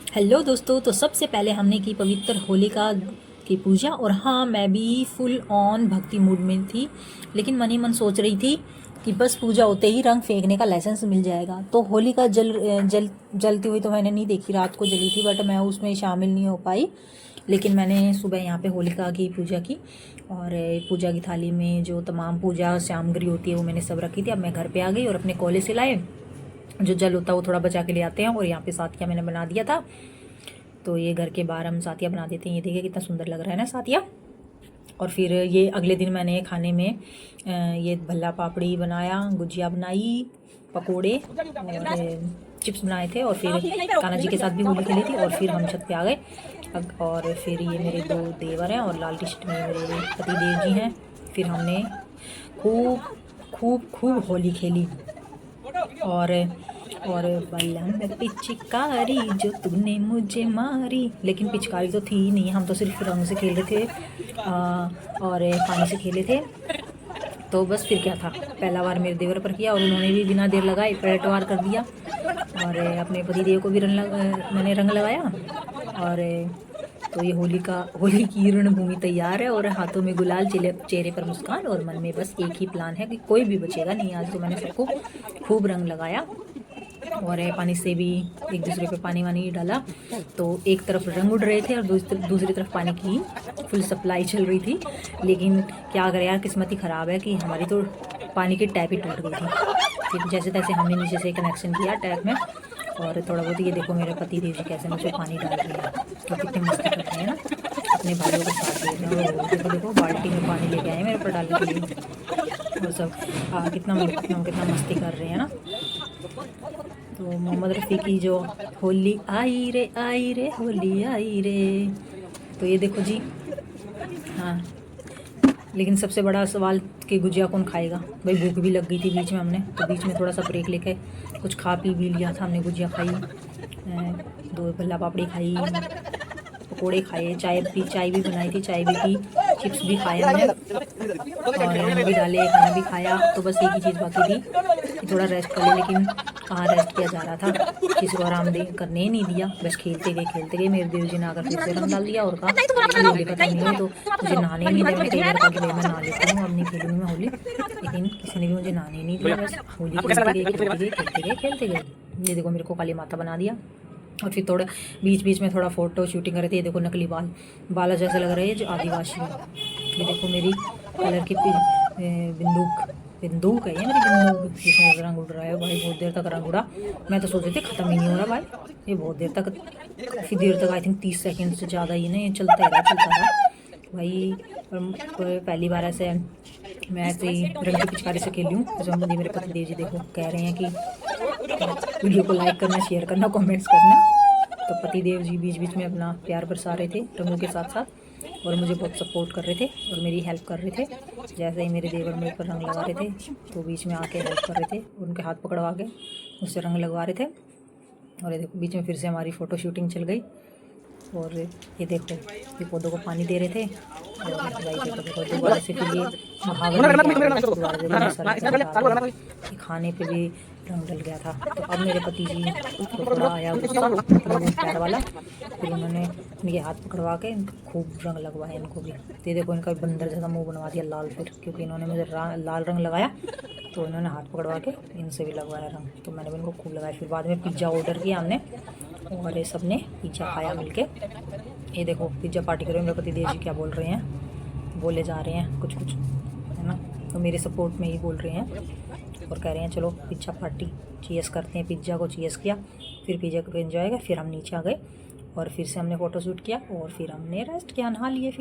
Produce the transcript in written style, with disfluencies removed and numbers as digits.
Hello दोस्तों, तो सबसे पहले हमने की पवित्र होलिका की पूजा। और हाँ, मैं भी फुल ऑन भक्ति मूड में थी, लेकिन मन ही मन सोच रही थी कि बस पूजा होते ही रंग फेंकने का लाइसेंस मिल जाएगा। तो होलिका जलती हुई तो मैंने नहीं देखी, रात को जली थी, बट मैं उसमें शामिल नहीं हो पाई। लेकिन मैंने सुबह यहाँ पे होलिका की पूजा की, और पूजा की थाली में जो तमाम पूजा सामग्री होती है वो मैंने सब रखी थी। अब मैं घर पे आ गई और अपने कॉलेज से लाए जो जल होता है वो थोड़ा बचा के ले आते हैं। और यहाँ पे साथिया मैंने बना दिया था, तो ये घर के बाहर हम साथिया बना देते हैं। ये देखिए कितना सुंदर लग रहा है ना साथिया। और फिर ये अगले दिन मैंने खाने में ये भल्ला पापड़ी बनाया, गुजिया बनाई, पकोड़े और चिप्स बनाए थे। और फिर कान्हा जी के साथ भी होली खेली थी। और फिर हम छत पे आ गए। और फिर ये मेरे दो देवर हैं और लाल टी शर्ट में मेरे पति देव जी हैं। फिर हमने खूब खूब खूब होली खेली। और बल्लम पिचकारी जो तूने मुझे मारी, लेकिन पिचकारी तो थी ही नहीं, हम तो सिर्फ रंग से खेल रहे थे और पानी से खेले थे। तो बस फिर क्या था, पहला बार मेरे देवर पर किया और उन्होंने भी बिना देर लगाए पलटवार कर दिया। और अपने पति देव को भी मैंने रंग लगाया। और तो ये होली की रणभूमि तैयार है, और हाथों में गुलाल, चेहरे पर मुस्कान, और मन में बस एक ही प्लान है कि कोई भी बचेगा नहीं। आज तो मैंने सबको खूब रंग लगाया और पानी से भी एक दूसरे पे पानी वानी डाला। तो एक तरफ रंग उड़ रहे थे और दूसरी तरफ पानी की फुल सप्लाई चल रही थी। लेकिन क्या करें यार, किस्मत ही ख़राब है कि हमारी तो पानी की टैप ही टूट गई थी। फिर जैसे तैसे हमने नीचे से कनेक्शन किया टैप में, और थोड़ा बहुत ये देखो मेरे पति देव जी कैसे मुझे पानी डाल रहे हैं, तो कितने मस्ती करते हैं ना, अपने भाइयों को साथ देते हैं। और देखो बाल्टी में पानी लेके आए मेरे ऊपर डालने के लिए। और सब कितना मस्ती कर रहे हैं ना। तो मोहम्मद रफ़ी की जो होली आई रे होली आई रे, तो ये देखो जी। हाँ, लेकिन सबसे बड़ा सवाल कि गुजिया कौन खाएगा। भाई भूख भी लग गई थी बीच में, हमने तो बीच में थोड़ा सा ब्रेक लेके कुछ खा पी भी लिया था। हमने गुजिया खाई, 2 भल्ला पापड़ी खाई, पकोड़े खाए, चाय भी बनाई थी, चाय भी पी, चिप्स भी खाए हमने, और रंग भी डाले, खाना भी खाया। तो बस एक ही चीज़ बाकी थी कि थोड़ा रेस्ट कर ले, लेकिन कहाँ रेस्ट किया जा रहा था, किसी को आराम करने ही नहीं दिया। बस खेलते गए। मेरे देव जी ने आकर फिर से रंग डाल दिया और कहा होली का टाइम नहीं है, तो मुझे नहाने ही नहीं दिया। मैं कई बार कहा कि भाई मैं नहा लेता हूँ, अब नहीं खेलूँगी मैं होली, लेकिन किसी ने भी मुझे नहाने ही नहीं दिया। बस होली खेलते गए। ये देखो मेरे को काली माता बना दिया। और फिर थोड़ा बीच में थोड़ा फोटो शूटिंग कर रहे थे। ये देखो नकली बाल जैसे लग रहे हैं जो आदिवासी। ये देखो मेरी कलर की बंदूक है, ये मेरी बंदूक जिसमें रंग उड़ रहा है। भाई बहुत देर तक रंग उड़ा, मैं तो सोच रही थी ख़त्म ही नहीं हो रहा भाई। ये बहुत देर तक, काफ़ी देर तक, आई थिंक 30 सेकंड से ज़्यादा ही नहीं चलता रहा भाई। और पहली बार ऐसे मैं ऐसे ही रंग की पिचकारी से खेली हूँ। जो मुझे मेरे पति देव जी देखो कह रहे हैं कि वीडियो को लाइक करना, शेयर करना, कमेंट्स करना। तो पति देव जी बीच में अपना प्यार बरसा रहे थे रंगों के साथ साथ, और मुझे बहुत सपोर्ट कर रहे थे और मेरी हेल्प कर रहे थे। जैसे ही मेरे देवर मेरे पर रंग लगा रहे थे तो बीच में आके हेल्प कर रहे थे, उनके हाथ पकड़वा के उससे रंग लगवा रहे थे। और ये देखो बीच में फिर से हमारी फ़ोटो शूटिंग चल गई। और ये देखो ये पौधों को पानी दे रहे थे। और देखो दोबारा से फिर ये खाने पे भी रंग डल गया था। तो अब मेरे पति जी को थोड़ा आया गुस्सा प्यार वाला, फिर उन्होंने इनके हाथ पकड़वा के खूब रंग लगवाया इनको भी। तो देखो इनका बंदर जैसा मुंह बनवा दिया लाल, फिर क्योंकि इन्होंने मुझे लाल रंग लगाया तो इन्होंने हाथ पकड़वा के इनसे भी लगवाया रंग। तो मैंने भी इनको खूब लगाया। फिर बाद में पिज़्ज़ा ऑर्डर किया हमने और ये सब ने पिज़्ज़ा खाया मिलके। ये देखो पिज़्ज़ा पार्टी करो। मेरे पति देव जी क्या बोल रहे हैं, बोले जा रहे हैं कुछ है ना, तो मेरे सपोर्ट में ही बोल रहे हैं और कह रहे हैं चलो पिज़्ज़ा पार्टी, चीयर्स करते हैं। पिज़्ज़ा को चीयर्स किया, फिर पिज़्ज़ा को एंजॉय किया। फिर हम नीचे आ गए और फिर से हमने फ़ोटो शूट किया और फिर हमने रेस्ट किया, नहा लिए। फिर